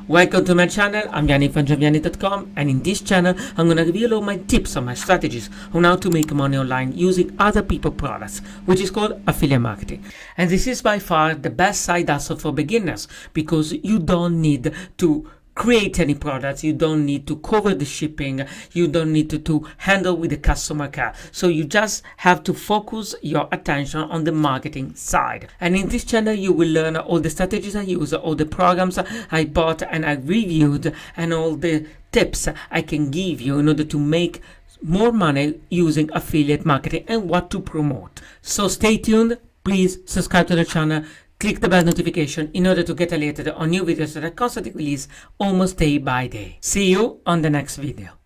Welcome to my channel. I'm Vianny from Vianny.com, and in this channel I'm going to reveal all my tips and my strategies on how to make money online using other people's products, which is called affiliate marketing. And this is by far the best side hustle for beginners because you don't need to create any products, you don't need to cover the shipping, you don't need to handle with the customer care. So you just have to focus your attention on the marketing side. And in this channel you will learn all the strategies I use, all the programs I bought and I reviewed, and all the tips I can give you in order to make more money using affiliate marketing and what to promote. So stay tuned, please subscribe to the channel, click the bell notification in order to get alerted on new videos that I constantly release almost day by day. See you on the next video.